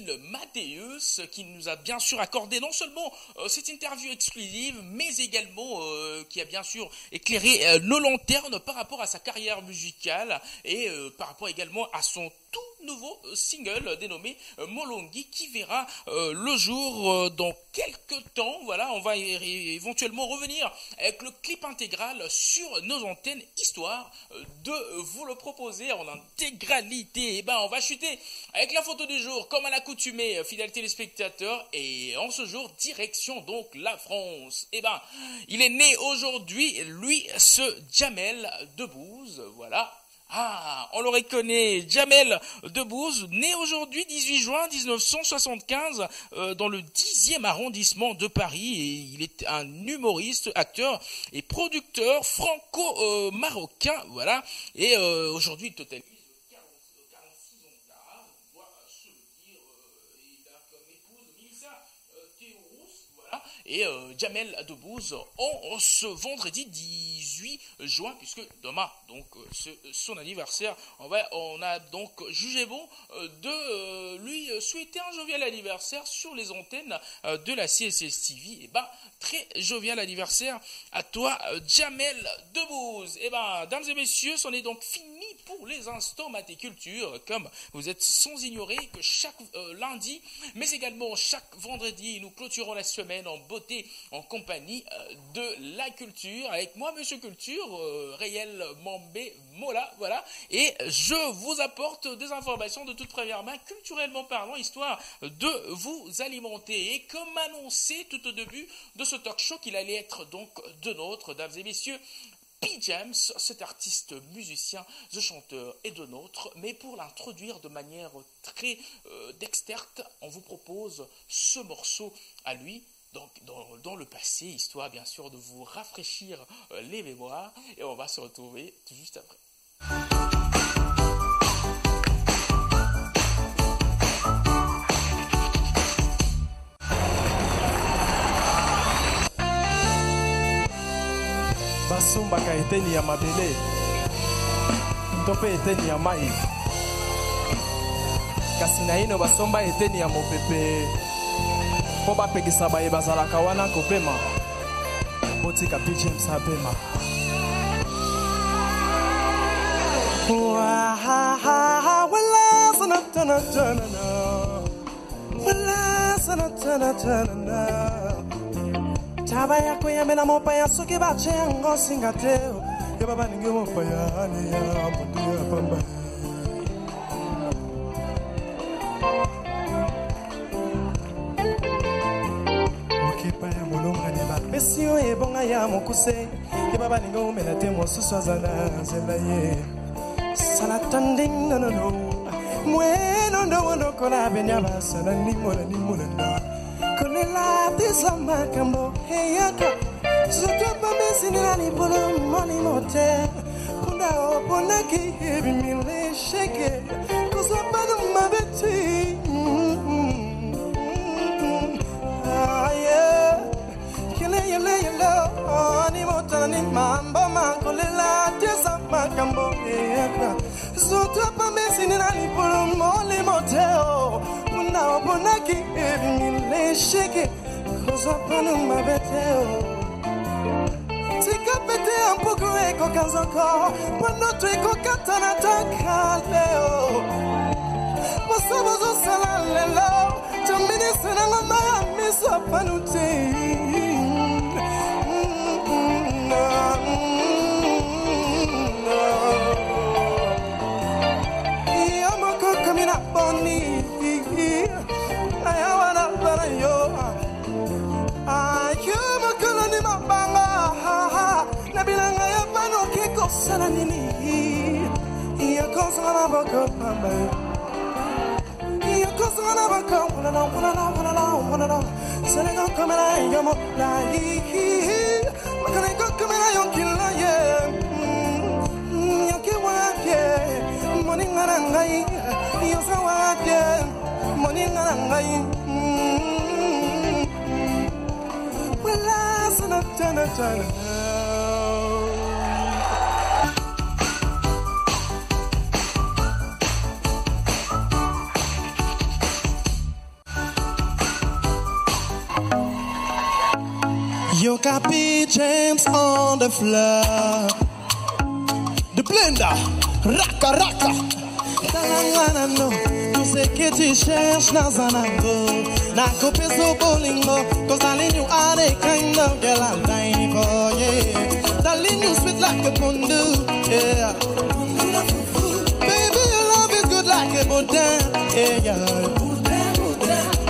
Gilles Mathéus qui nous a bien sûr accordé non seulement cette interview exclusive, mais également qui a bien sûr éclairé nos lanternes par rapport à sa carrière musicale et par rapport également à son tout nouveau single dénommé Molongi qui verra le jour dans quelques temps. Voilà, on va éventuellement revenir avec le clip intégral sur nos antennes, histoire de vous le proposer en intégralité. Et ben, on va chuter avec la photo du jour, comme à l'accoutumée, fidèles téléspectateurs. Et en ce jour, direction donc la France. Et ben, il est né aujourd'hui, lui, ce Jamel Debbouze. Voilà. Ah, on le reconnaît, Jamel Debbouze, né aujourd'hui 18 juin 1975 dans le 10e arrondissement de Paris. Et il est un humoriste, acteur et producteur franco-marocain, voilà. Et aujourd'hui, il totalise 46 ans d'âge, on doit se le dire. Il a comme épouse Lisa Théourous, voilà. Et Jamel Debbouze, en ce vendredi 18 juin, puisque demain, donc son anniversaire, on a donc jugé bon de lui souhaiter un jovial anniversaire sur les antennes de la CSS TV. Et ben, très jovial anniversaire à toi, Jamel Debbouze. Et ben, dames et messieurs, c'en est donc fini pour les instants Maté Culture. Comme vous êtes sans ignorer que chaque lundi, mais également chaque vendredi, nous clôturons la semaine en beauté, en compagnie de la culture, avec moi, Monsieur Culture, Réel Mambé Mola, voilà, et je vous apporte des informations de toute première main, culturellement parlant, histoire de vous alimenter. Et comme annoncé tout au début de ce talk show qu'il allait être donc de nôtre, dames et messieurs, P-James, cet artiste musicien, The chanteur est de nôtre, mais pour l'introduire de manière très dexterte, on vous propose ce morceau à lui, donc dans le passé, histoire bien sûr de vous rafraîchir les mémoires, et on va se retrouver tout juste après. Basumbaka eteni ya mabele to mpe eteni ya mai, kasi na ino basomba eteni ya mopepe mpo bapekisa baye bazalaka wana kopema. Botika P-James apema. Taba yako yamena mopaya soki bache yango singa te ya baba ningi mopaya ane ya moto ya pamba okepa ya molonga ne bapesi yo ebonga ya mokuse ya baba ningi omela te mosusu aza na nzela ye salatanding nonono mwenondo wonokola benya basala nimona nimonana kolela tesa makambo heyaka zotopa mesinilani polo moni mote kunda oponaki ebimile sheke kozapana mabeti keleyeleyelo ni motani mambo makolela tesa makambo heyaka zotopa mesinilani polo moni mote kunda oponaki ebimile sheke kozapana mabeti Tikapete ampuku eko kanzoko Panotu eko katana takaleo Masabazo salalelo Jamini senanga maya miso panuti Yamako kamina boni Ayawana barayo Ayumako ni mabanga Nabilanga ya pano kiko sana nini Iya konsana bako mamba Iya konsana bako Wana Senega kamera yamo lai Makana iko kamera yonkila ye Yake wake Moningana ngai Yosa wake Moningana ngai Wala sana tana You got P. James on the floor. The blender, raka raka. Talangana no, tu sais que tu cherches dans un angle. Na coupe so bolingo, cause darling you are the kind of girl I'm dying for, yeah. Darling you sweet like a pundu, yeah. Baby your love is good like a boudin, yeah.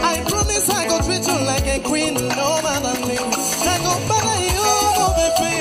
I promise I go treat you like a queen, no matter me. I go buy you, oh baby.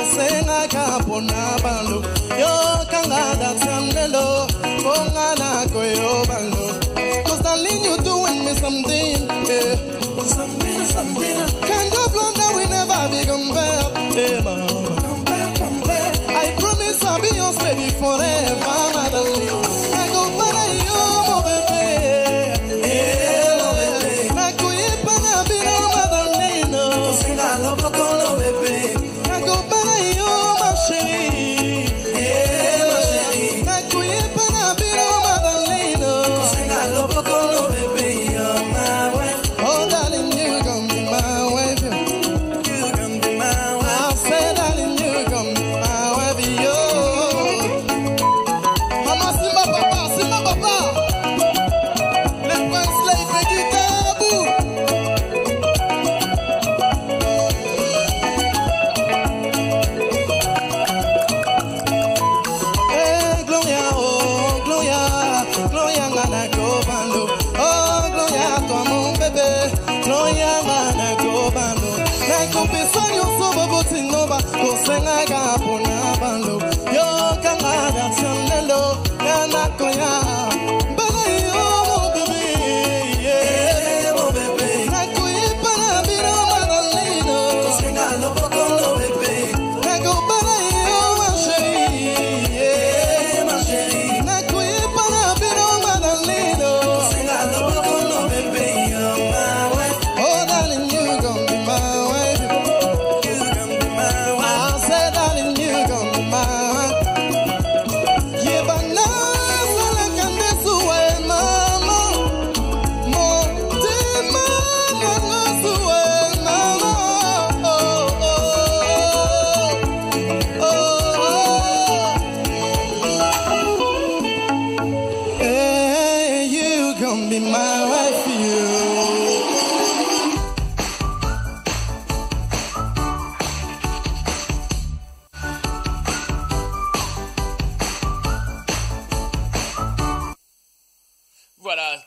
Senga kapona bando yo kangada tsanelo kongana koyo bando cause darling you doing me something, yeah. Something kind of love that we never be compared, yeah, compare. I promise I'll be yours baby forever, my darling. I go by you, my baby, yeah, my baby. Na kuye pana bino my darling, no senga love kono baby.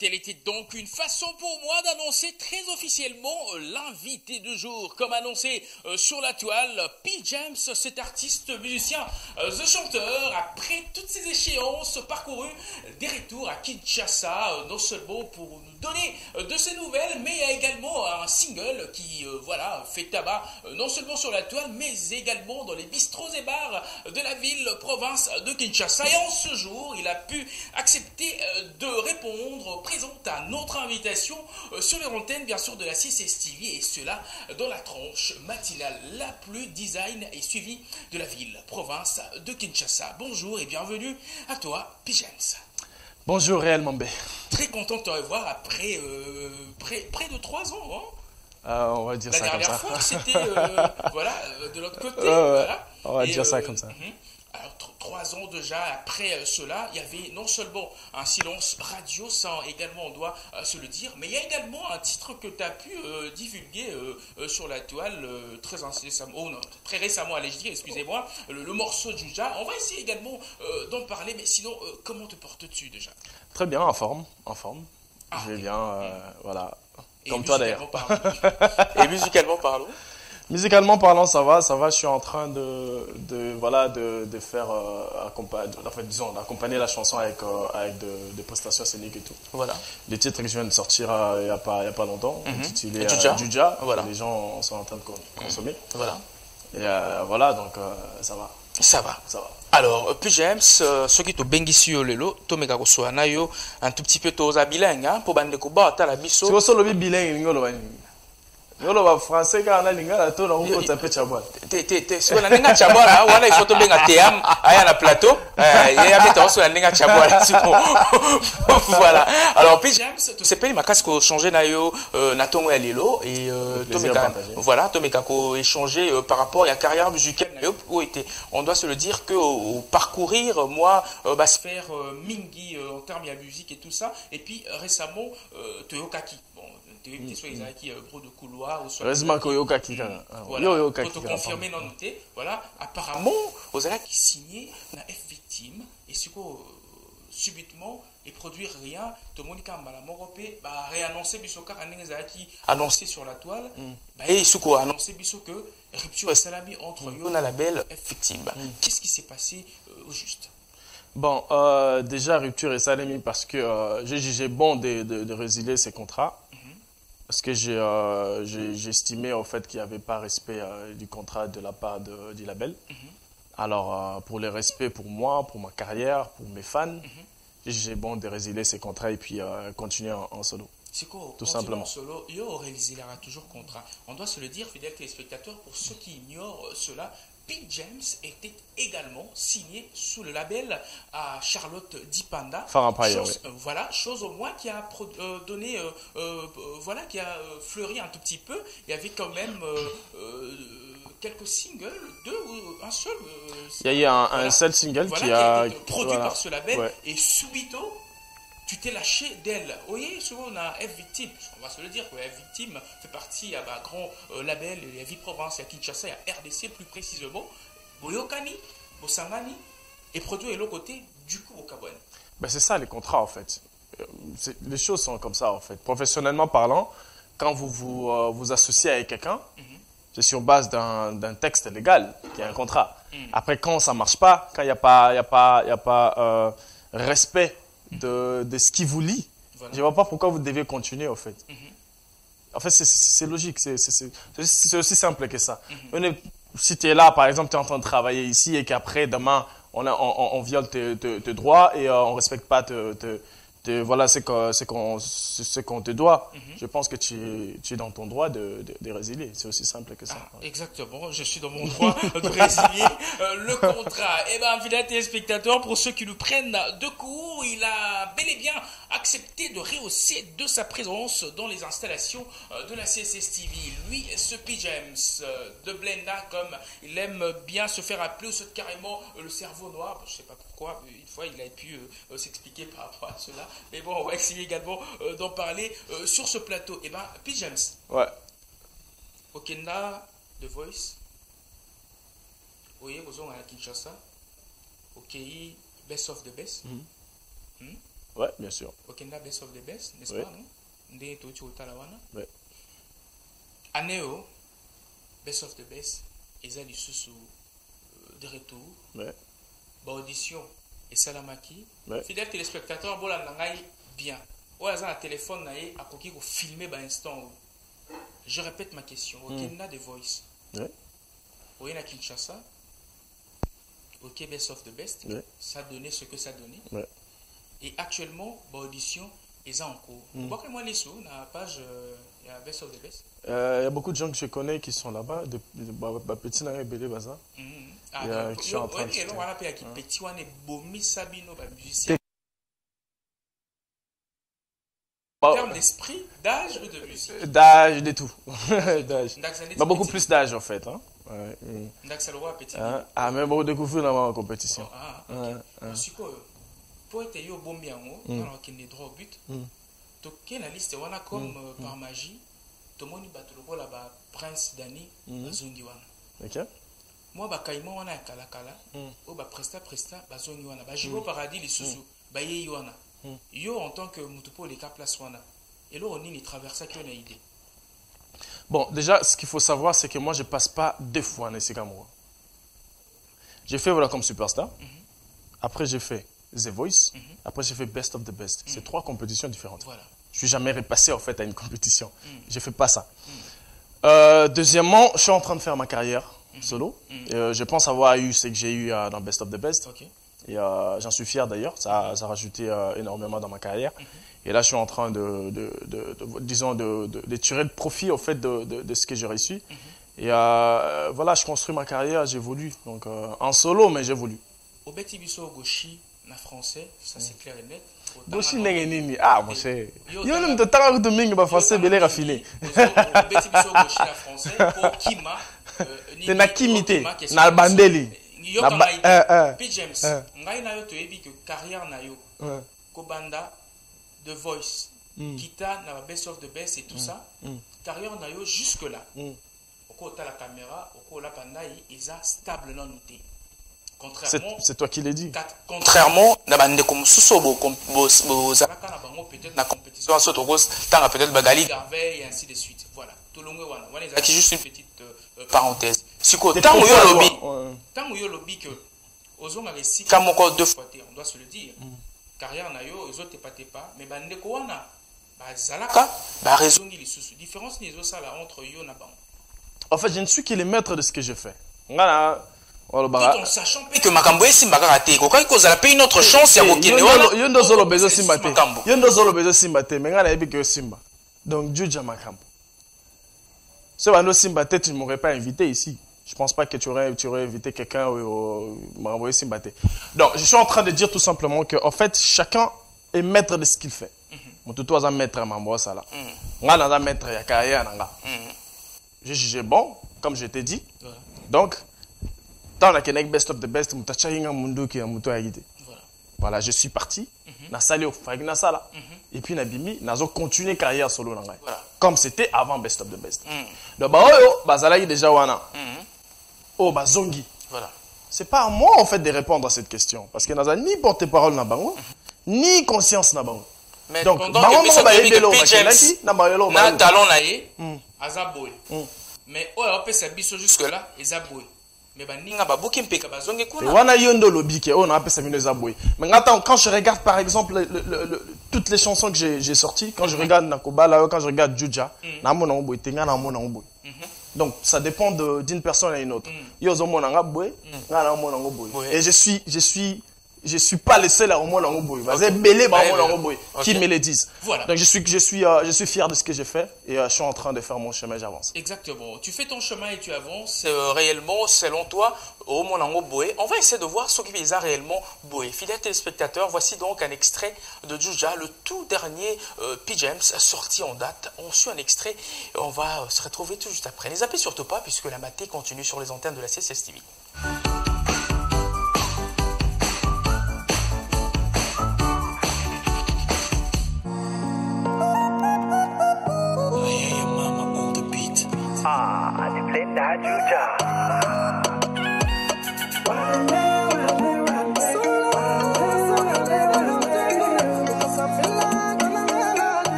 Telle était donc une façon pour moi d'annoncer très officiellement l'invité du jour. Comme annoncé sur la toile, P. James, cet artiste, musicien, the chanteur, après toutes ces échéances parcourues, des retours à Kinshasa, non seulement pour nous donner de ses nouvelles, mais il y a également un single qui fait tabac, non seulement sur la toile, mais également dans les bistrots et bars de la ville, province de Kinshasa. Et en ce jour, il a pu accepter de répondre présente à notre invitation sur les antennes, bien sûr, de la CSTV, et cela dans la tranche matinale la plus design et suivie de la ville, province de Kinshasa. Bonjour et bienvenue à toi, P. James. Bonjour, Réal Mambé. Très content de te revoir après près de 3 ans. Hein, on va dire ça comme ça. La dernière fois, c'était de l'autre côté. Voilà. On va dire ça comme ça. Alors, 3 ans déjà après cela, il y avait non seulement un silence radio, ça également on doit se le dire, mais il y a également un titre que tu as pu divulguer sur la toile très récemment, allez-je dire, excusez-moi, le morceau de Juja. On va essayer également d'en parler, mais sinon, comment te portes-tu déjà? Très bien, en forme. Je vais bien, voilà. Et comme toi d'ailleurs. Et musicalement parlant Musicalement parlant, ça va, ça va. Je suis en train voilà, de faire, disons, d'accompagner la chanson avec des prestations scéniques et tout. Voilà. Les titres que je viens de sortir il y a pas longtemps, intitulé Juja. Voilà. Les gens sont en train de consommer. Voilà. Et voilà, donc ça va. Ça va. Ça va. Alors, puis James, ce qui te bengisi yo lelo, to mega ko soana yo un tout petit peu toza bilingue, hein, pour bande ko ba ta la biso. Si vous solo bilingue, ngolo bani. Ngolo ba français ka na lingala to na ngo tape chabwa. So na ninga chabwa, wana il faut to benga team, aya na plateau, ya beta so na ninga chabwa là, voilà. Alors, puis James, tu sais pas ma casque ko changer na yo na tongo ya lelo et to mega voilà, to mega ko échanger par rapport à la carrière musicale na yo où était. On doit se le dire que au parcourir moi se faire mingi en termes de musique et tout ça et puis récemment Toyokaki. Soit qui gros de couloir ou soit heureusement que Yoka qui voilà pour te confirmer non noté voilà apparemment aux ala qui signé na F victime et ce subitement et produire rien tout le monde qui a mal à Moropé bah réannoncer bisoka qui annoncé sur la toile et ce qu'on annoncé biso que rupture et salami entre Yona label F victime qu'est-ce qui s'est passé au juste? Bon, déjà rupture et salami parce que j'ai jugé bon de résilier ces contrats. Parce que j'ai estimé au fait qu'il n'y avait pas respect du contrat de la part du label. Alors, pour le respect pour moi, pour ma carrière, pour mes fans, j'ai bon de résilier ces contrats et puis continuer en solo. C'est quoi, tout simplement. En solo, il y aura toujours contrat. On doit se le dire, fidèles téléspectateurs, pour ceux qui ignorent cela, Pete James était également signé sous le label à Charlotte Dipanda. Voilà, chose au moins qui a donné, voilà, qui a fleuri un tout petit peu. Il y avait quand même quelques singles, un seul. Il y a eu un seul single qui a été produit voilà, par ce label et subito. Tu t'es lâché d'elle. Vous voyez, souvent on a F Victime, on va se le dire que F Victime fait partie d'un grand label, il y a Vie-Provence, il y a Kinshasa, il y a RDC plus précisément. Boyokani, Bosangani, et produit de l'autre côté, du coup au Kabouane. Ben c'est ça les contrats en fait. Les choses sont comme ça en fait. Professionnellement parlant, quand vous associez avec quelqu'un, c'est sur base d'un texte légal, qui est un contrat. Après, quand ça ne marche pas, quand il n'y a pas respect de ce qui vous lie, voilà. Je ne vois pas pourquoi vous devez continuer en fait. En fait, c'est logique, c'est aussi simple que ça. Si tu es là, par exemple, tu es en train de travailler ici et qu'après, demain, on viole tes droits et on ne respecte pas voilà ce qu'on te doit. Je pense que tu es dans ton droit de résilier. C'est aussi simple que ça. Exactement, je suis dans mon droit de résilier le contrat. Eh bien, fidèles téléspectateurs, pour ceux qui nous prennent de court, il a bel et bien accepté de rehausser de sa présence dans les installations de la CSS TV. Lui, ce P. James de Blenda, comme il aime bien se faire appeler, ou c'est carrément le cerveau noir. Je ne sais pas pourquoi, une fois il a pu s'expliquer par rapport à cela. Mais bon, on va essayer également d'en parler sur ce plateau. Eh bien, P. James. Ouais. Okenda, The Voice. Oye, vous à Kinshasa. Ok, Best of the Best. Ouais, bien sûr. Okenda, Best of the Best, n'est-ce pas, non? Ndé Tochi Otalawana. Ouais. Aneo, Best of the Best. Eza Lisusu de retour. Ouais. Audition et Salamaki. Ouais. Fidèles téléspectateurs, bon la bien. Ou à un téléphone naïe à coquille pour filmer par instant. Je répète ma question. Okenda The Voice. Ouais. Au na Kinshasa. Ok, Best of the Best. Ouais. Ça donnait ce que ça donnait. Ouais. Et actuellement, audition est en cours. Pourquoi que moi les sous, dans la page Best of the Best. Il y a beaucoup de gens que je connais qui sont là-bas, des petits nains et belé baza. Qui sont en train de se en termes d'esprit, d'âge ou de musique? D'âge, de tout. D'âge. Mais beaucoup plus d'âge en fait. Hein. Ouais. Mais beaucoup de coups dans la compétition. Pour être bon bien, on a des droits au but. Toquer la liste, on a comme par magie, tout le monde bat là-bas, Prince Dani, Zongiwana. Ok. Moi, Bakaïmo, on a Kalakala, ou Presta, Bazongiwana, Bajibo Paradis, les sous, Bayewana. Yo, en tant que Mutupo, les cas place wana. Et là, on y traverse qui on a idée. Bon, déjà, ce qu'il faut savoir, c'est que moi, je ne passe pas 2 fois en Esikamoura. J'ai fait Voilà comme Superstar. Après, j'ai fait The Voice. Après, j'ai fait Best of the Best. C'est 3 compétitions différentes. Voilà. Je ne suis jamais repassé, en fait, à une compétition. Je ne fais pas ça. Deuxièmement, je suis en train de faire ma carrière solo. Je pense avoir eu ce que j'ai eu dans Best of the Best. Ok. Et j'en suis fier d'ailleurs. Ça a rajouté énormément dans ma carrière. Et là, je suis en train de tirer le profit, au fait, de ce que j'ai reçu. Et voilà, je construis ma carrière, j'évolue. Donc, en solo, mais j'évolue. Au Betty Bisso Goshi, na français, ça c'est clair et net. Goshi Nengenini. Ah, mon cher. Yo, ne te tarde de mingue, ba français, belé raffiné. Au Betty Bisso Goshi, na français, pour Kima. C'est na kimité, na bandeli. Yo, quand P. James, ngai na yo to ebi que carrière na yo. Kobanda, The Voice, Kita, na Best of the Best et tout ça. Carrière na yo jusque-là. Oko ta la caméra, oko la pandai, ils a stable non noté. Contrairement, c'est toi qui l'as dit. Contrairement, na bande comme Susobo, Zalaka na bango peut-être na compétition, soit au tanga peut-être Bagali Garvey et ainsi de suite. Voilà. Tout le monde wana. Wana c'est juste une petite parenthèse. Siko tango yo lobby. Tango yo lobby que ozonga resi comme encore 2 fois, on doit se le dire. Carrière na yo, les autres pas mais bande ko wana. Ba Zalaka, ba raison ni les sous. Différence ni ça là entre yo na bango. En fait, je ne suis que le maître de ce que je fais. Tout en sachant que Makambo est Simba raté. Quand il a payé une autre chance, il y a aucun Yondo Zolo Bezo Simbate. Yondo Zolo Bezo Simbate. Mais il a que Simba. Donc, Juja Makambo. Ce Wando Simbate, tu ne m'aurais pas invité ici. Je ne pense pas que tu aurais invité quelqu'un au Makambo Simbate. Donc, je suis en train de dire tout simplement que, en fait, chacun est maître de ce qu'il fait. Mon tuto est un maître à Mambo Sala. Moi, je suis un maître à carrière. J'ai jugé bon, comme je t'ai dit. Donc, dans la Kenek Best of the Best, voilà, je suis parti. Na salé au Fagna Sala. Et puis, na bimi, na zo continué carrière solo. Comme c'était avant Best of the Best. Donc, Bazala yi déjà wana. Oh, Bazongi. Voilà. C'est pas à moi, en fait, de répondre à cette question. Parce que n'a ni porte-parole na bango, ni conscience na bango. Mais donc, pendant que P. James na talon na ye, azaboy. Mais oh, on peut s'abisso jusque-là, azaboy. Mais baninga babuki mpeka bazonge kuna. Wana yondo lobike, on a appelé ça mine azaboy. Mais attends, quand je regarde par exemple toutes les chansons que j'ai sorties, quand je regarde Nakobala, quand je regarde Juja, na mona oboy, tenga na mona oboy. Donc ça dépend d'une personne à une autre. Yo zo mona ngaboy, na mona oboy. Et je suis pas le seul à au moins en boy. Vas-y, belé ba mon boy qui me le disent. Voilà. Donc je suis fier de ce que j'ai fait et je suis en train de faire mon chemin, j'avance. Exactement. Tu fais ton chemin et tu avances réellement selon toi au mon boy. On va essayer de voir ce qui est réellement boy. Fidèles téléspectateurs, voici donc un extrait de Juja, le tout dernier P. James sorti en date. On suit un extrait et on va se retrouver tout juste après. Ne zappez surtout pas puisque la matinée continue sur les antennes de la CSS TV.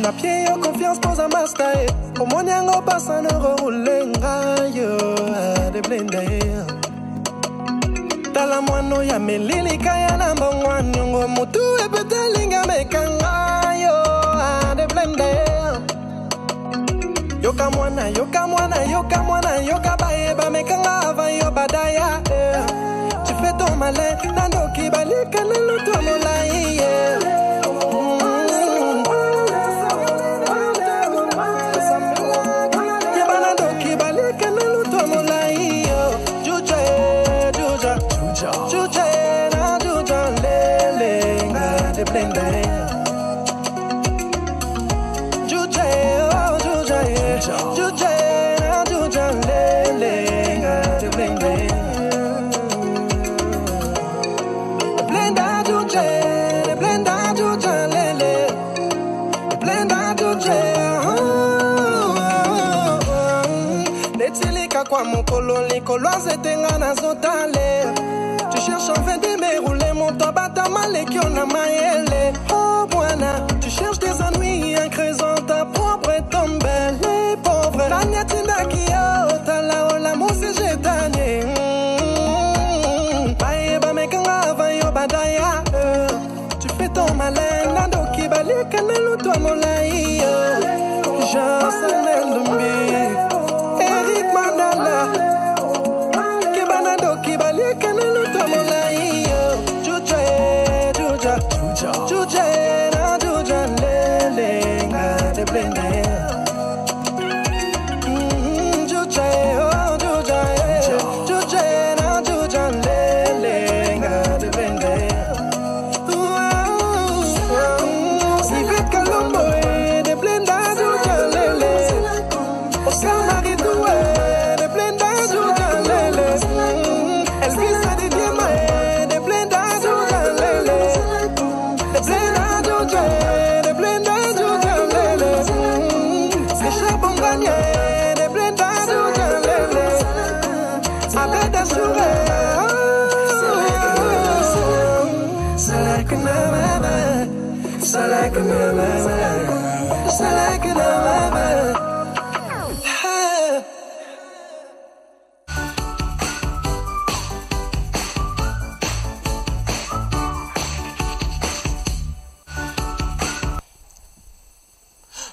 Na pied yo confiance pose a master. Au monde yango passa no roulenga yo de blende. Tala mwano ya melili kaya na mbongwani ngo mutu e betelinga mekanga yo de blende. Yoka mwana, yoka mwana, yoka mwana, yoka baeba mekanga ava yo badaya. Tu fais ton malin, nando kibalika na luto molai. Yabanando kibalika na luto molai. Juja, juja, juja, juja na juja lele nga de blende. Tu cherches en vain de dérouler mon tabata mal et qu'on a maillé. Oh, voilà, tu cherches des ennuis en creusant ta proie. pauvre est tombé, les pauvres. Ragnatina Kio, Talaola Mousse Jetanie. Baïba Mekanga, Vayo Badaya. Tu fais ton malin, Nando Kibali, Kanelo, toi Molaï. Jean Sanelumbi, Eric Mandala. Kibanado Kibali, Kanelo, toi Molaï. Juja, na Juja, Lele, de blende.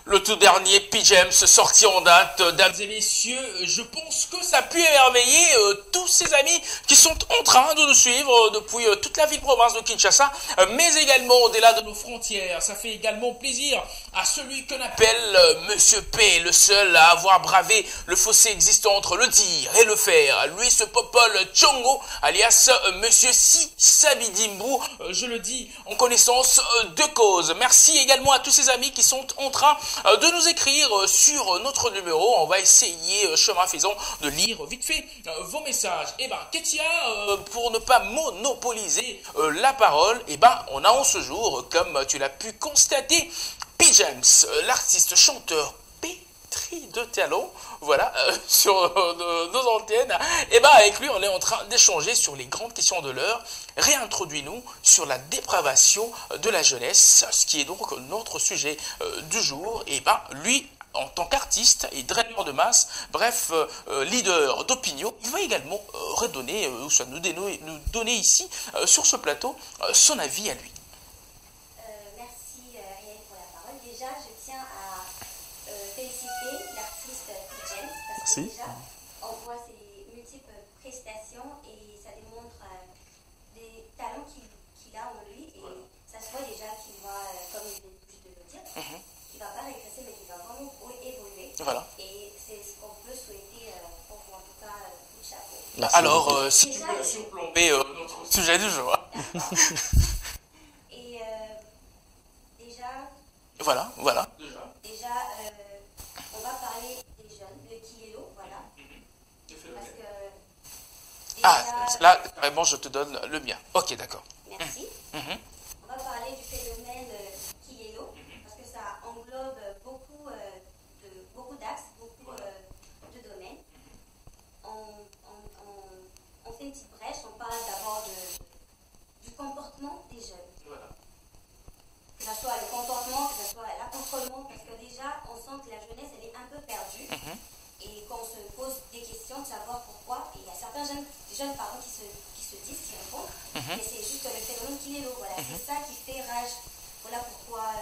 Le tout dernier P-James sorti en date, dames et messieurs, je pense que ça a pu émerveiller tous ces amis qui sont en train de nous suivre depuis toute la ville-province de Kinshasa, mais également au-delà de nos frontières. Ça fait également plaisir à celui qu'on appelle Monsieur P, le seul à avoir bravé le fossé existant entre le dire et le faire. Lui, ce Popol Tchongo, alias Monsieur Si Sabidimbu, je le dis en connaissance de cause. Merci également à tous ces amis qui sont en train de nous écrire sur notre numéro. On va essayer, chemin faisant, de lire vite fait vos messages. Eh ben, Ketia, pour ne pas monopoliser la parole, eh ben, on a en ce jour, comme tu l'as pu constater, P-James, l'artiste chanteur pétri de talent, voilà, sur nos antennes. Et ben, avec lui, on est en train d'échanger sur les grandes questions de l'heure. Réintroduis-nous sur la dépravation de la jeunesse, ce qui est donc notre sujet du jour. Et ben, lui, en tant qu'artiste et draineur de masse, bref, leader d'opinion, il va également redonner, ou soit nous donner ici, sur ce plateau, son avis à lui. Merci Ariel pour la parole. Déjà, je tiens à féliciter l'artiste P-James parce que déjà, on voit ses multiples prestations et ça démontre des talents qu'il a en lui et ça se voit déjà qu'il va, comme il vient juste de le dire, il va pas régresser mais qu'il va vraiment évoluer. Voilà. Et c'est ce qu'on peut souhaiter pour en tout cas coup de chapeau. Merci. Alors, si tu veux surplomber notre sujet du jour. Et déjà. Voilà. Déjà, on va parler des jeunes, le Kilelo, voilà. Parce que. Déjà, là, carrément, je te donne le mien. Ok, d'accord. Merci. On va parler du phénomène Kilelo, parce que ça englobe beaucoup d'axes, beaucoup de domaines. On fait une petite brèche, on parle d'abord du comportement des jeunes. Voilà. Que ce soit le comportement, que ce soit l'accompagnement, parce que déjà, on sent que la jeunesse, elle est un peu perdue. Et quand on se pose des questions de savoir pourquoi, et il y a certains jeunes qui se disent, qui répondent, mais c'est juste le phénomène qui est là. Voilà. C'est ça qui fait rage. Voilà pourquoi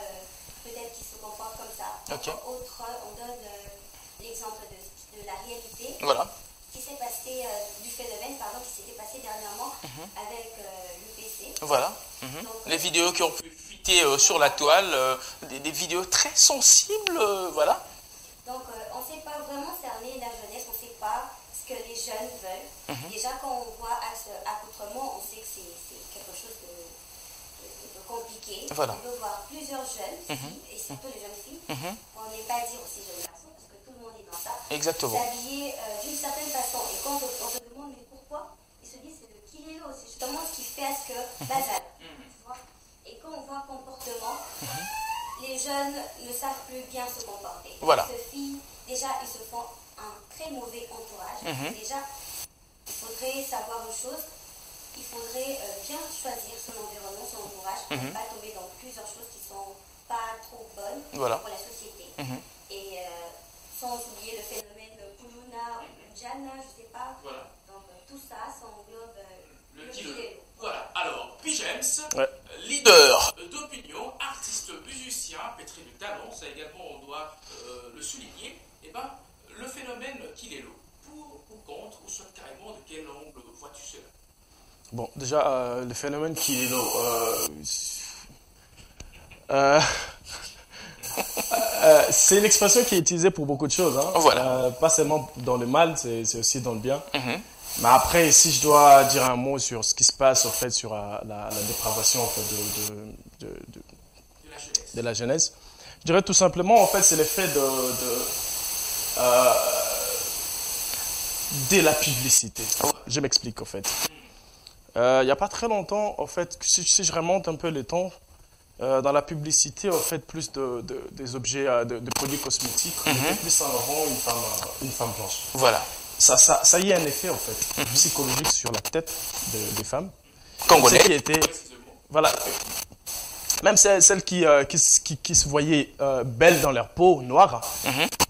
peut-être qu'ils se comportent comme ça. Okay. On donne l'exemple de la réalité. Voilà. Qui s'est passé, du phénomène, qui s'était passé dernièrement avec l'UPC. Voilà. Donc, les vidéos qui ont pu fuiter sur la toile, des vidéos très sensibles, voilà. Donc, on ne sait pas vraiment cerner la jeunesse, on ne sait pas ce que les jeunes veulent. Déjà, quand on voit accoutrement, on sait que c'est quelque chose de compliqué. Voilà. On peut voir plusieurs jeunes filles, et surtout les jeunes filles. On n'est pas dire aussi jeunes garçons, parce que tout le monde est dans ça. Exactement. S'habiller d'une certaine façon. Et quand on se demande mais pourquoi, ils se disent c'est le Kilelo, c'est justement ce qui fait à ce que basal. Et quand on voit comportement, les jeunes ne savent plus bien se comporter. Voilà. Ils se fient, déjà, ils se font un très mauvais entourage. Déjà, il faudrait savoir une chose, il faudrait bien choisir son environnement, son entourage, pour ne pas tomber dans plusieurs choses qui ne sont pas trop bonnes pour la société. Et sans oublier le phénomène Kuluna ou Jana, je ne sais pas. Voilà. Donc tout ça englobe Le Kilelo. Voilà. Alors, Pigems, Ouais. leader d'opinion, artiste musicien, pétri de talent, ça également on doit le souligner. Et ben, le phénomène Kilelo, pour ou contre, ou soit carrément de quel angle vois-tu cela? Bon, déjà, le phénomène Kilelo, c'est une expression qui est utilisée pour beaucoup de choses. Hein. Voilà. Pas seulement dans le mal, c'est aussi dans le bien. Mais après, si je dois dire un mot sur ce qui se passe, en fait, sur la dépravation en fait, de la jeunesse, je dirais tout simplement, en fait, c'est l'effet de la publicité. Je m'explique, en fait. Il n'y a pas très longtemps, en fait, si je remonte un peu le temps, dans la publicité, en fait, plus des objets, de produits cosmétiques, on met plus en avant une femme blanche. Voilà. Ça y a un effet, en fait, psychologique sur la tête des femmes. Congolais. Qui était, voilà, même celles qui se voyaient belles dans leur peau noire,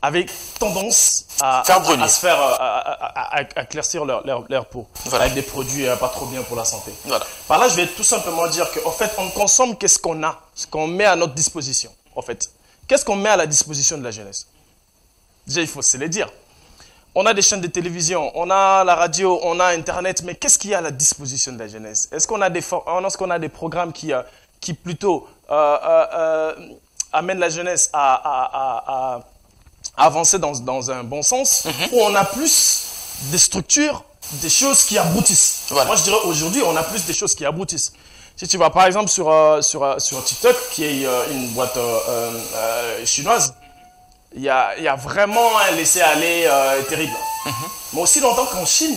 avaient tendance à se faire à éclaircir leur peau, voilà, avec des produits pas trop bien pour la santé. Voilà. Par là, je vais tout simplement dire qu'en fait, on consomme qu'est-ce qu'on a, ce qu'on met à notre disposition. En fait, qu'est-ce qu'on met à la disposition de la jeunesse? Déjà, il faut se le dire. On a des chaînes de télévision, on a la radio, on a Internet, mais qu'est-ce qu'il y a à la disposition de la jeunesse? Est-ce qu'on a des programmes qui plutôt amènent la jeunesse à avancer dans un bon sens, ou on a plus des structures, des choses qui aboutissent? Voilà. Moi, je dirais aujourd'hui, on a plus des choses qui aboutissent. Si tu vas par exemple sur TikTok, qui est une boîte chinoise, il y a vraiment un laisser-aller terrible. Mais aussi longtemps qu'en Chine,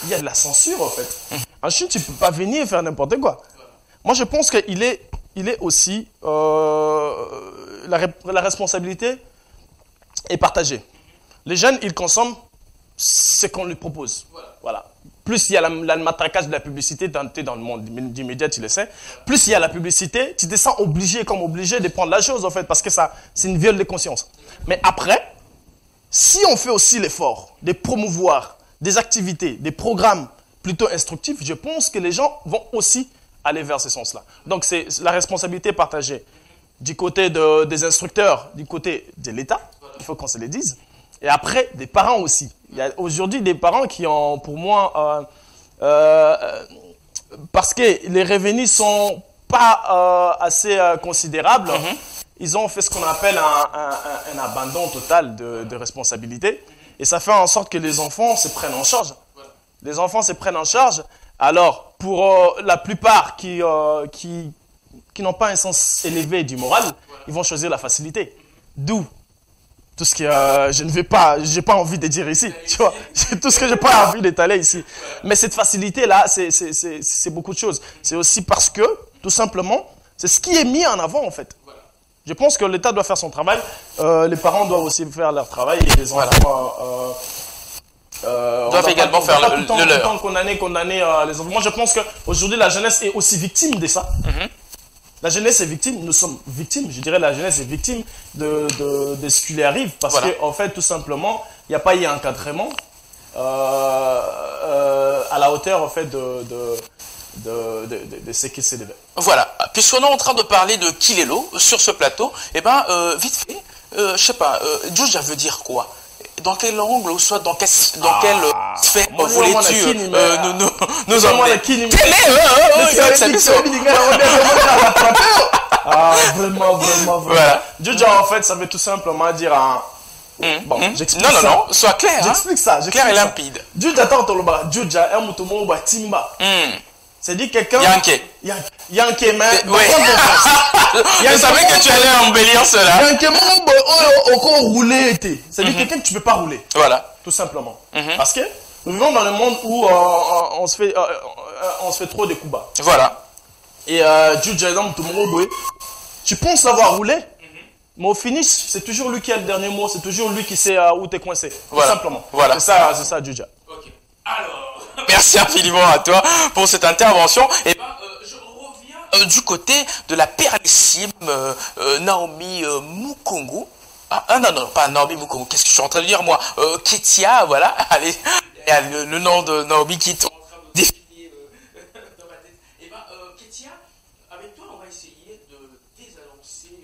il y a de la censure, en fait. En Chine, tu ne peux pas venir faire n'importe quoi. Moi, je pense qu'il est aussi... la responsabilité est partagée. Les jeunes, ils consomment ce qu'on lui propose. Voilà. Plus il y a le matraquage de la publicité, tu es dans le monde du média, tu le sais. Plus il y a la publicité, tu te sens obligé de prendre la chose, en fait, parce que c'est une viole de conscience. Mais après, si on fait aussi l'effort de promouvoir des activités, des programmes plutôt instructifs, je pense que les gens vont aussi aller vers ce sens-là. Donc, c'est la responsabilité partagée du côté des instructeurs, du côté de l'État, il faut qu'on se le dise, et après, des parents aussi. Il y a aujourd'hui des parents qui ont, pour moi, parce que les revenus sont pas assez considérables, ils ont fait ce qu'on appelle un abandon total de responsabilité. Et ça fait en sorte que les enfants se prennent en charge. Les enfants se prennent en charge. Alors, pour la plupart qui n'ont pas un sens élevé du moral, ils vont choisir la facilité. D'où tout ce que je n'ai pas envie de dire ici. Tu vois, tout ce que je n'ai pas envie d'étaler ici. Mais cette facilité-là, c'est beaucoup de choses. C'est aussi parce que, tout simplement, c'est ce qui est mis en avant, en fait. Je pense que l'État doit faire son travail, les parents doivent aussi faire leur travail et les enfants doivent également faire le leur. Tout le temps condamner les enfants. Moi, je pense qu'aujourd'hui, la jeunesse est aussi victime de ça. La jeunesse est victime, nous sommes victimes. Je dirais la jeunesse est victime de ce qui lui arrive parce qu'en fait, tout simplement, il n'y a pas eu un encadrement à la hauteur en fait, de ce qui s'est développé. Voilà, puisqu'on est en train de parler de Kilelo sur ce plateau, eh ben, vite fait, je sais pas, Djoudja veut dire quoi? Dans quel angle ou soit dans quelle sphère voulais-tu nous emmener? Vraiment. Voilà. Djoudja, en fait, ça veut tout simplement dire bon, j'explique ça. Non, sois clair. J'explique ça. Clair et limpide. Djoudja, Djoudja, un mouton batimba. C'est-à-dire quelqu'un... Yankee, mais... Oui. Je savais que tu allais embellir cela. Yankee, encore rouler. C'est-à-dire quelqu'un que tu ne peux pas rouler. Voilà. Tout simplement. Parce que nous vivons dans un monde où on se fait trop de coups bas. Voilà. Et tu penses l'avoir roulé, mais au finish, c'est toujours lui qui a le dernier mot, c'est toujours lui qui sait où t'es coincé. Voilà. Tout simplement. Voilà. C'est ça, Djoudja. Ok. Alors... Merci infiniment à toi pour cette intervention. Et je reviens du côté de la périssime Naomi Mukongo. Non, pas Naomi Mukongo. Qu'est-ce que je suis en train de dire, moi? Ketia, voilà. Allez, il y a le nom de Naomi qui est en train de défiler dans ma tête. Eh ben, Ketia, avec toi, on va essayer de désannoncer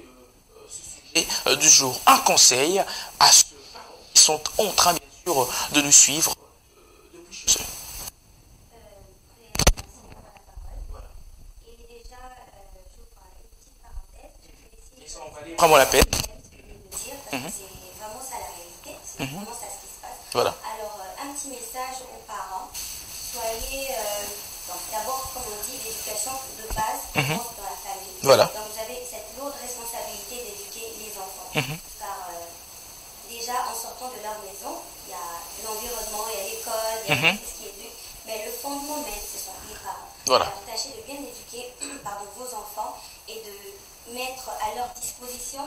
ce sujet du jour. Un conseil à ceux qui sont en train, bien sûr, de nous suivre depuis chez eux. Prends-moi la peine. C'est vraiment ça la réalité, c'est vraiment ça ce qui se passe. Voilà. Alors, un petit message aux parents. Soyez, d'abord, comme on dit, l'éducation de base commence dans la famille. Voilà. Donc, vous avez cette lourde responsabilité d'éduquer les enfants. Car déjà, en sortant de leur maison, il y a l'environnement, il y a l'école, il y a tout ce qui est vu. Mais le fondement même, ce sont les parents. Voilà. Alors, tâchez de bien éduquer vos enfants et de mettre à leur disposition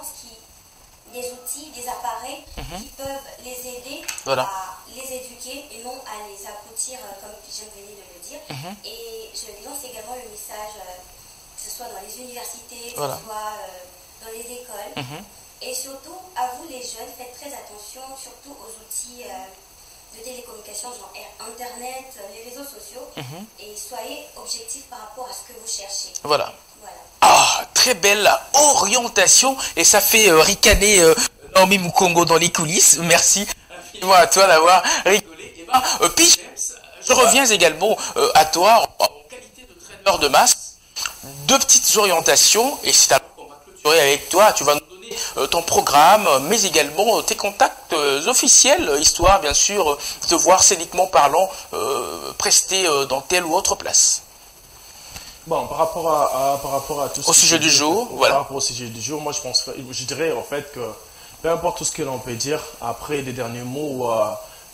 des outils, des appareils qui peuvent les aider à les éduquer et non à les aboutir, comme je venais de le dire. Et je lance également le message, que ce soit dans les universités, que ce soit dans les écoles. Et surtout, à vous les jeunes, faites très attention, surtout aux outils de télécommunication, genre Internet, les réseaux sociaux, et soyez objectifs par rapport à ce que vous cherchez. Voilà. Ah, très belle orientation, et ça fait ricaner Naomi Mukongo dans les coulisses. Merci à toi d'avoir rigolé. Et ben, je reviens également à toi en qualité de traîneur de masse. Deux petites orientations, et c'est alors qu'on va clôturer avec toi. Tu vas nous donner ton programme, mais également tes contacts officiels, histoire bien sûr de te voir scéniquement parlant prester dans telle ou autre place. Bon, par rapport à tout ce au sujet du jour, voilà. Par rapport au sujet du jour, moi je dirais en fait que peu importe tout ce que l'on peut dire, après les derniers mots,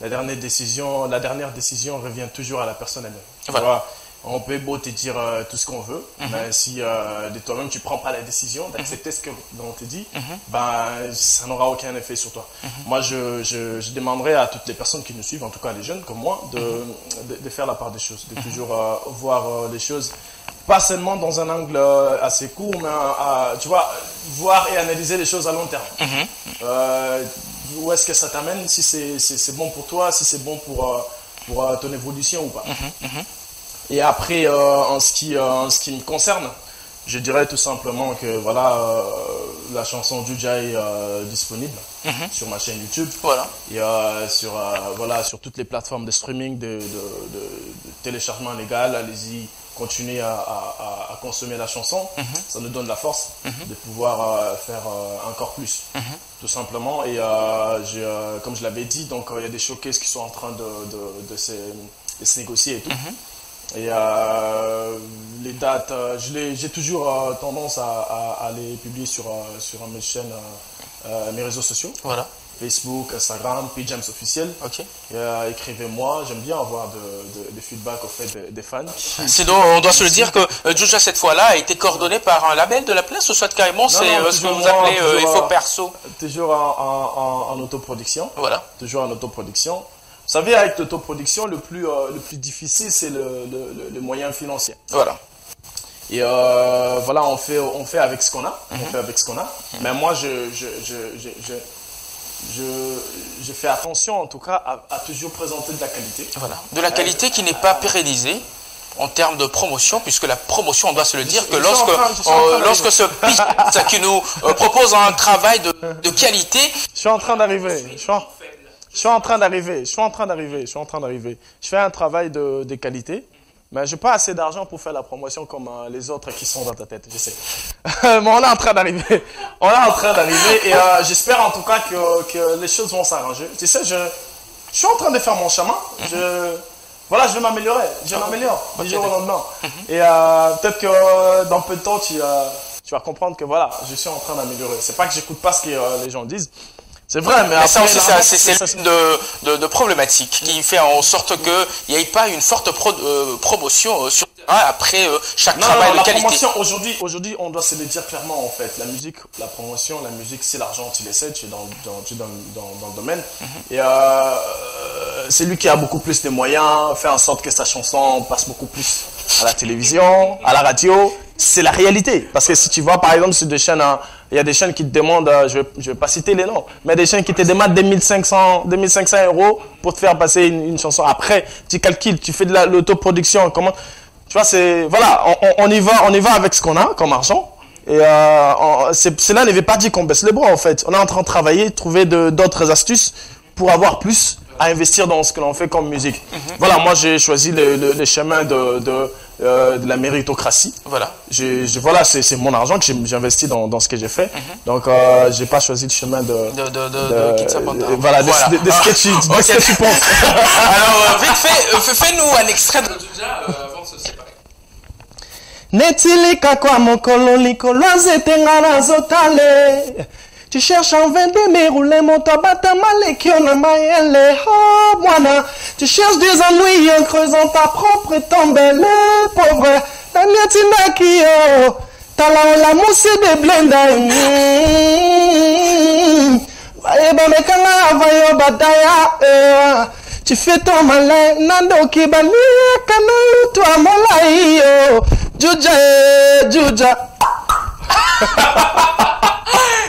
la dernière décision revient toujours à la personne elle-même. Voilà. On peut beau te dire tout ce qu'on veut, mais si de toi-même tu prends pas la décision d'accepter ce que l'on te dit, ben ça n'aura aucun effet sur toi. Moi je demanderais à toutes les personnes qui nous suivent, en tout cas les jeunes comme moi, de faire la part des choses, de toujours voir les choses pas seulement dans un angle assez court, mais tu vois, voir et analyser les choses à long terme. Où est-ce que ça t'amène, si c'est bon pour toi, si c'est bon pour ton évolution ou pas. Et après, en ce qui me concerne, je dirais tout simplement que voilà, la chanson Juja est disponible sur ma chaîne YouTube. Voilà. Et sur toutes les plateformes de streaming, de téléchargement légal. Allez-y, continuez à consommer la chanson. Ça nous donne la force de pouvoir faire encore plus, tout simplement. Et comme je l'avais dit, donc il y a des showcases qui sont en train de se négocier et tout. Et les dates, j'ai toujours tendance à les publier sur mes chaînes, mes réseaux sociaux. Voilà. Facebook, Instagram, P-Jams officiel. Ok. Écrivez-moi, j'aime bien avoir des feedbacks au fait des fans. Sinon, on doit se le dire que Juja cette fois-là a été coordonné par un label de la place, ou soit carrément c'est ce que vous appelez Info Perso. Toujours en autoproduction. Voilà. Toujours en autoproduction. Vous savez, avec l'autoproduction, le plus difficile, c'est le moyen financier. Voilà. Et voilà, on fait avec ce qu'on a. On fait avec ce qu'on a. Mais moi, je fais attention, en tout cas, à toujours présenter de la qualité. Voilà. De la qualité qui n'est pas pérennisée en termes de promotion, puisque la promotion, on doit se le dire, que lorsque ce pitch qui nous propose un travail de qualité... Je suis en train d'arriver. Je suis en train d'arriver. Je fais un travail de qualité, mais je n'ai pas assez d'argent pour faire la promotion comme les autres qui sont dans ta tête, je sais. Mais on est en train d'arriver. Et j'espère en tout cas que les choses vont s'arranger. Tu sais, je suis en train de faire mon chemin. Voilà, je vais m'améliorer. Je m'améliore du jour au lendemain. Et peut-être que dans peu de temps, tu vas comprendre que voilà, je suis en train d'améliorer. C'est pas que j'écoute pas ce que les gens disent. C'est vrai, mais ça aussi, c'est l'une de problématiques qui fait en sorte qu'il n'y ait pas une forte promotion sur le terrain après chaque travail de qualité. Promotion, aujourd'hui, on doit se le dire clairement en fait. La musique, la promotion, la musique, c'est l'argent, tu le sais, tu es dans le domaine. Et c'est lui qui a beaucoup plus de moyens, fait en sorte que sa chanson passe beaucoup plus à la télévision, à la radio. C'est la réalité. Parce que si tu vois par exemple sur des chaînes, Il y a des chaînes qui te demandent, je vais pas citer les noms, mais des chaînes qui te demandent 2500 € pour te faire passer une chanson. Après, tu calcules, tu fais de l'autoproduction, comment, tu vois, voilà, on y va avec ce qu'on a comme argent. Et cela ne veut pas dire qu'on baisse les bras, en fait. On est en train de travailler, trouver d'autres astuces pour avoir plus à investir dans ce que l'on fait comme musique. Voilà, moi j'ai choisi le chemin de la méritocratie. Voilà. Voilà, c'est mon argent que j'ai investi dans ce que j'ai fait. Donc, j'ai pas choisi le chemin de voilà, de ce que tu penses. Alors, vite fait, fais-nous un extrait de déjà avant de se séparer. Netilika kwa mokolo likolo azetenga nazotale. Tu cherches en vain de dérouler mon tabata malekio na mayele. Oh, mwana, tu cherches des ennuis en creusant ta propre tombe. Les pauvres, Daniatina Kio, Talao la mousse de blenda. Vaeba mekanga, vayo badaya. Tu fais ton malin, nando kibali, kana toi molaïo. Juja.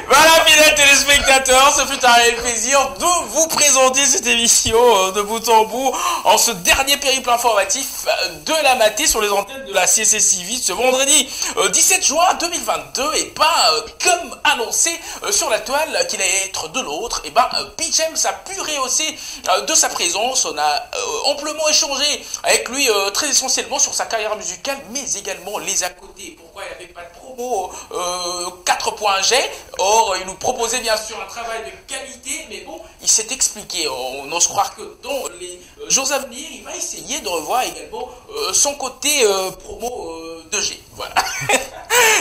Voilà, fidèles téléspectateurs, ce fut un réel plaisir de vous présenter cette émission de bout en bout en ce dernier périple informatif de la matinée sur les antennes de la CCCV ce vendredi 17 juin 2022 et pas comme annoncé sur la toile qu'il allait être de l'autre, et P. James a pu rehausser de sa présence. On a amplement échangé avec lui très essentiellement sur sa carrière musicale mais également les à côté. Pourquoi il n'y avait pas de promo 4.G. Or, il nous proposait bien sûr un travail de qualité, mais bon, il s'est expliqué. On ose croire que dans les jours à venir, il va essayer de revoir également son côté promo 2G. Voilà.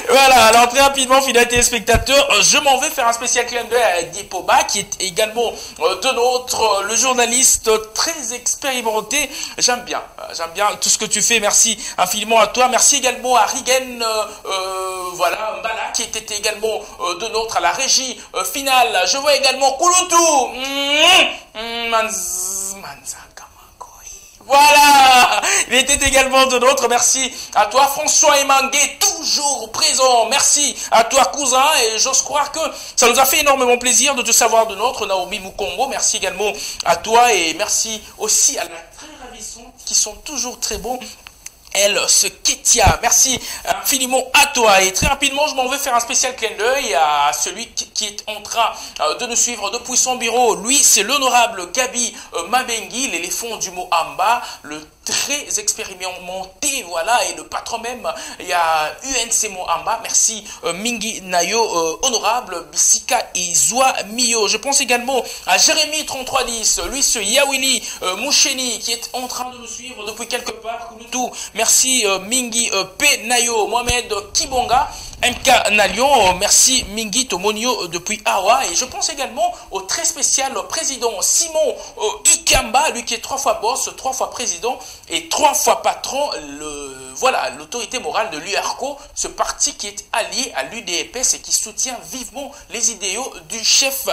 Voilà, alors très rapidement, fidèles téléspectateurs, je m'en vais faire un spécial clin d'œil à Guy Poba, qui est également de notre, le journaliste très expérimenté. J'aime bien tout ce que tu fais. Merci infiniment à toi. Merci également à Rigen, voilà, Mbala, qui était également de notre à la régie finale. Je vois également Kulutu. Voilà, il était également de nôtre. Merci à toi François Emangué, toujours présent. Merci à toi cousin, et j'ose croire que ça nous a fait énormément plaisir de te savoir de nôtre. Naomi Mukongo, merci également à toi, et merci aussi à la très ravissante qui sont toujours très bons. Elle se Ketia, merci infiniment à toi. Et très rapidement, je m'en vais faire un spécial clin d'œil à celui qui est en train de nous suivre depuis son bureau. Lui, c'est l'honorable Gabi Mabengi, l'éléphant du mot Amba, le très expérimenté, voilà, et le patron même. Il y a UNC Moamba, merci Mingi Nayo, honorable Bissika Izwa Mio. Je pense également à Jérémy 3310, lui ce Yawili Moucheni qui est en train de nous suivre depuis quelque part. Merci Mingi P Nayo, Mohamed Kibonga, MK Nalion, merci Mingi Tomonio depuis Awa. Et je pense également au très spécial président Simon Ikamba, lui qui est 3 fois boss, 3 fois président et 3 fois patron, voilà, l'autorité morale de l'URCO, ce parti qui est allié à l'UDPS et qui soutient vivement les idéaux du chef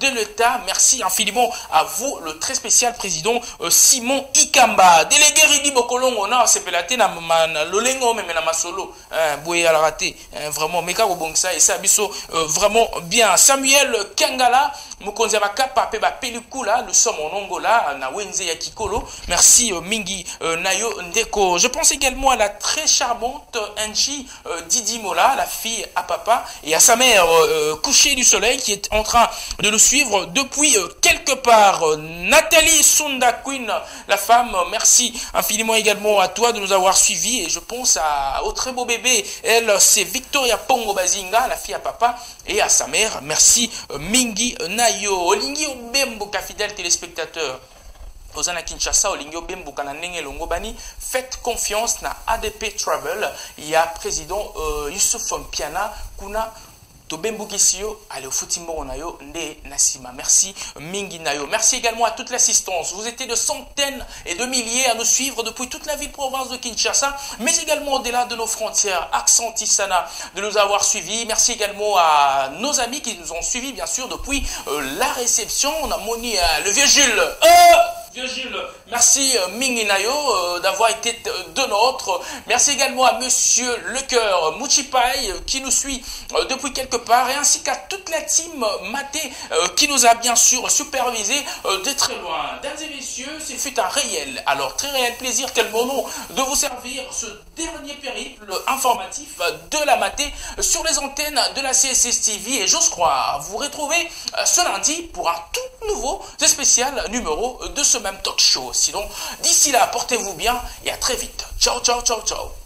de l'État. Merci infiniment à vous, le très spécial président Simon Ikamba. Délégué Ridi Bokolongo, on a sepelate na lolengo même na masolo, boye à la raté, vraiment meka bongsa et ça biso vraiment bien. Samuel Kangala Mukonza Makapa Peba Pelikula, nous sommes en Angola na Wenze ya Kikolo. Merci Mingi Nayo Ndeko. Je pense également à la très charmante Angie Didi Mola, la fille à papa, et à sa mère couchée du soleil qui est en train de nous suivre depuis quelque part. Nathalie Sunda Queen, la femme, merci infiniment également à toi de nous avoir suivis. Et je pense au très beau bébé, elle c'est Victoria Pongo Bazinga, la fille à papa, et à sa mère, merci Mingi Nayo. Olingi Obemboka, fidèle téléspectateur. Ozana Kinshasa, Olingio Bembuka na Nenge Longobani, faites confiance na ADP Travel. Il y a président Youssouf Mpiana, Kuna Tobembukisio, allez au Foutimbo Nayo, Nde Nassima. Merci Mingi Nayo. Merci également à toute l'assistance. Vous étiez de centaines et de milliers à nous suivre depuis toute la ville-province de Kinshasa, mais également au-delà de nos frontières. Accent Tissana, de nous avoir suivis. Merci également à nos amis qui nous ont suivis, bien sûr, depuis la réception. On a moni le vieux Jules. Virgile, merci Minginayo d'avoir été de nôtre. Merci également à Monsieur Lecoeur Mouchipai qui nous suit depuis quelque part et ainsi qu'à toute la team Maté qui nous a bien sûr supervisé de très loin. Mesdames et messieurs, ce fut un réel, alors très réel plaisir, quel moment de vous servir ce dernier périple informatif de la Maté sur les antennes de la CSS TV et j'ose croire vous retrouver ce lundi pour un tout nouveau spécial numéro de ce même talk show. Sinon, d'ici là, portez-vous bien et à très vite. Ciao, ciao, ciao, ciao.